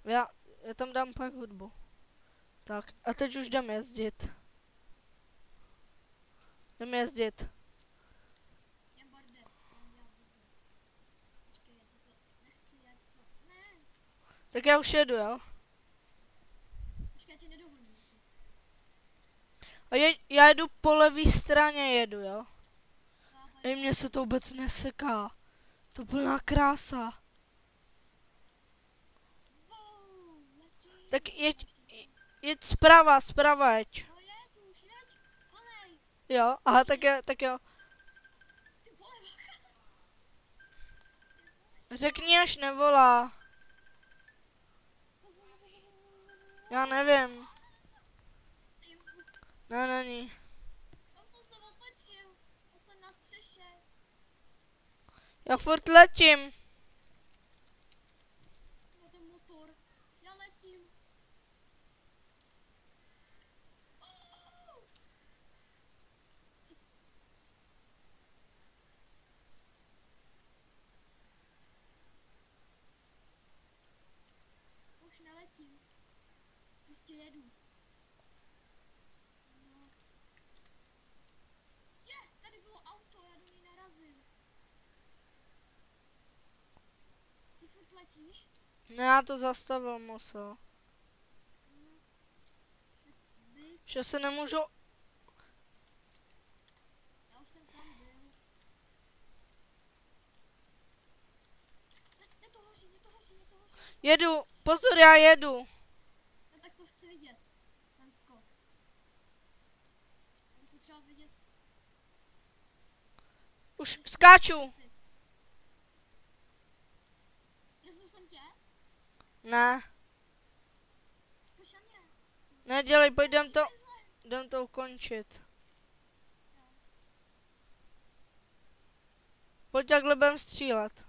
Já tam dám pak hudbu. Tak, a teď už jdem jezdit. Jdem jezdit. Jdem barde, jdem dělat video. Počkej, já ti to nechci, já ti to... Ne! Tak já už jedu, jo? Počkej, já tě nedohoním asi. A já jedu po levé straně, jedu, jo? Já tady... Ej, mně se to vůbec neseká. To plná krása. Wow, letí. Tak jeď zprava jeď. No jeď už, jeď. Halej. Jo, aha, tak jo. Ty vole, bacha. Řekni, až nevolá. Já nevím. Ne, není. Já jsem se otočil. Já jsem na střeše. Já furt letím. Tyhle ten motor. Já letím. Oh. Už neletím. Prostě jedu. No. Tady bylo auto, já do něj narazím. Ty furt letíš? Ne, já to zastavil musel. Byk. Že se nemůžu... Já už jsem tam byl. Mě to hoří, mě to hoří, mě to hoří. Jedu, pozor, já jedu. No tak to chci vidět. Ten skok. Bych potřeboval vidět. Už skáču. Trefil jsem tě? Ne, Zkuš na mě. nedělej, pojď jdem to ukončit. Pojď takhle budem střílet.